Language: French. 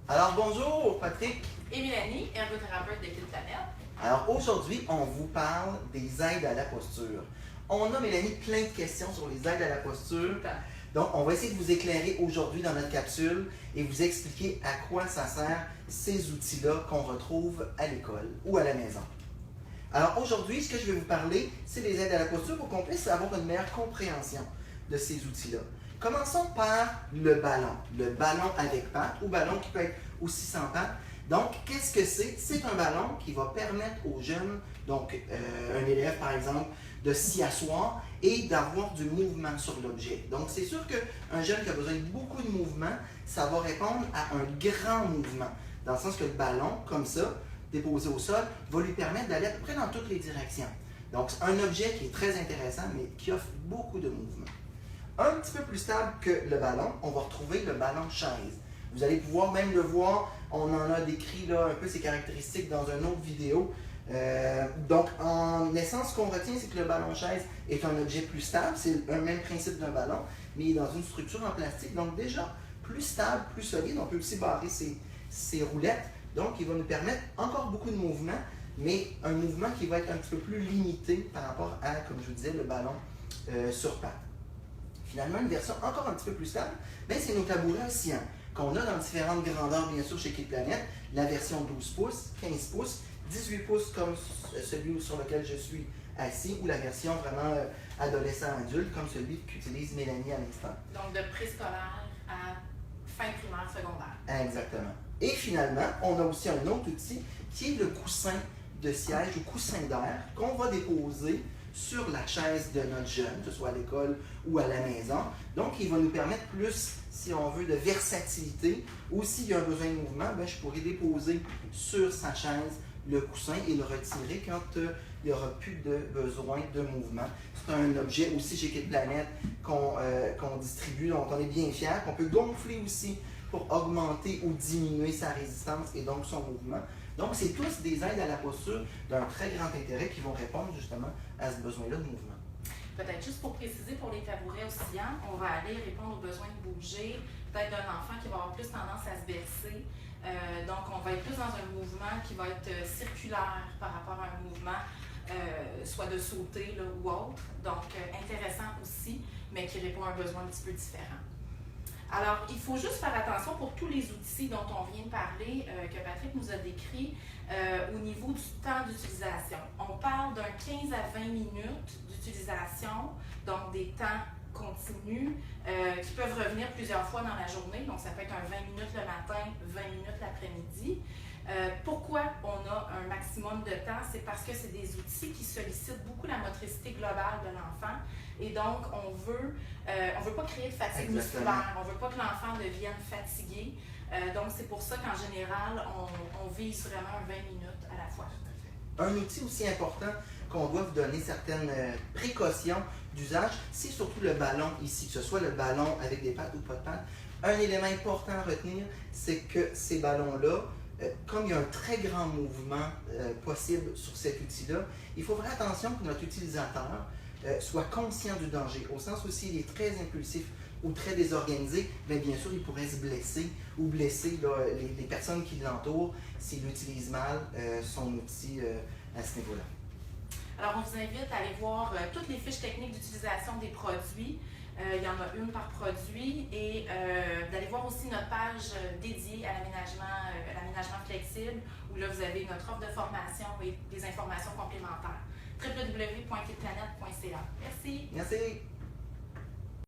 Alors bonjour Patrick. Et Mélanie, ergothérapeute de Kit Planète. Alors aujourd'hui, on vous parle des aides à la posture. On a, Mélanie, plein de questions sur les aides à la posture. Donc, on va essayer de vous éclairer aujourd'hui dans notre capsule et vous expliquer à quoi ça sert ces outils-là qu'on retrouve à l'école ou à la maison. Alors aujourd'hui, ce que je vais vous parler, c'est des aides à la posture pour qu'on puisse avoir une meilleure compréhension de ces outils-là. Commençons par le ballon avec pattes ou ballon qui peut être aussi sans pattes. Donc, qu'est-ce que c'est? C'est un ballon qui va permettre aux jeunes, donc un élève par exemple, de s'y asseoir et d'avoir du mouvement sur l'objet. Donc, c'est sûr qu'un jeune qui a besoin de beaucoup de mouvement, ça va répondre à un grand mouvement. Dans le sens que le ballon, comme ça, déposé au sol, va lui permettre d'aller à peu près dans toutes les directions. Donc, c'est un objet qui est très intéressant, mais qui offre beaucoup de mouvement. Un petit peu plus stable que le ballon, on va retrouver le ballon chaise. Vous allez pouvoir même le voir, on en a décrit là, un peu ses caractéristiques dans une autre vidéo. Donc, en essence, ce qu'on retient, c'est que le ballon chaise est un objet plus stable. C'est le même principe d'un ballon, mais il est dans une structure en plastique. Donc, déjà, plus stable, plus solide. On peut aussi barrer ses roulettes. Donc, il va nous permettre encore beaucoup de mouvement, mais un mouvement qui va être un petit peu plus limité par rapport à, comme je vous disais, le ballon sur pattes. Finalement, une version encore un petit peu plus stable, c'est nos tabourets oscillants qu'on a dans différentes grandeurs, bien sûr, chez Kit Planète. La version 12 pouces, 15 pouces, 18 pouces comme celui sur lequel je suis assis, ou la version vraiment adolescent-adulte, comme celui qu'utilise Mélanie à l'instant. Donc, de préscolaire à fin primaire, secondaire. Exactement. Et finalement, on a aussi un autre outil qui est le coussin de siège ou coussin d'air qu'on va déposer sur la chaise de notre jeune, que ce soit à l'école ou à la maison. Donc, il va nous permettre plus, si on veut, de versatilité. Ou s'il y a un besoin de mouvement, je pourrais déposer sur sa chaise le coussin et le retirer quand il n'y aura plus de besoin de mouvement. C'est un objet aussi chez Kit Planète qu'on distribue, dont on est bien fiers, qu'on peut gonfler aussi pour augmenter ou diminuer sa résistance et donc son mouvement. Donc, c'est tous des aides à la posture d'un très grand intérêt qui vont répondre justement à ce besoin-là de mouvement. Peut-être juste pour préciser, pour les tabourets oscillants, on va aller répondre aux besoins de bouger, peut-être d'un enfant qui va avoir plus tendance à se baisser. Donc, on va être plus dans un mouvement qui va être circulaire par rapport à un mouvement, soit de sauter là, ou autre. Donc, intéressant aussi, mais qui répond à un besoin un petit peu différent. Alors, il faut juste faire attention pour tous les outils dont on vient de parler, que Patrick nous a décrit, au niveau du temps d'utilisation. On parle d'un 15 à 20 minutes d'utilisation, donc des temps continus qui peuvent revenir plusieurs fois dans la journée. Donc, ça peut être un 20 minutes le matin, 20 minutes l'après-midi. Pourquoi on a un maximum de temps? C'est parce que c'est des outils qui sollicitent beaucoup la motricité globale de l'enfant. Et donc, on veut pas créer de fatigue musculaire, on ne veut pas que l'enfant devienne fatigué. Donc, c'est pour ça qu'en général, on vise vraiment 20 minutes à la fois. Un outil aussi important qu'on doit vous donner certaines précautions d'usage, c'est surtout le ballon ici, que ce soit le ballon avec des pattes ou pas de pattes. Un élément important à retenir, c'est que ces ballons-là, comme il y a un très grand mouvement possible sur cet outil-là, il faut faire attention que notre utilisateur soit conscient du danger, au sens où s'il est très impulsif ou très désorganisé, bien sûr, il pourrait se blesser ou blesser là, les personnes qui l'entourent s'il utilise mal son outil à ce niveau-là. Alors, on vous invite à aller voir toutes les fiches techniques d'utilisation des produits. Il y en a une par produit et d'aller voir aussi notre page dédiée à l'aménagement flexible où là, vous avez notre offre de formation et des informations complémentaires. www.kitplanète.ca. Merci. Merci.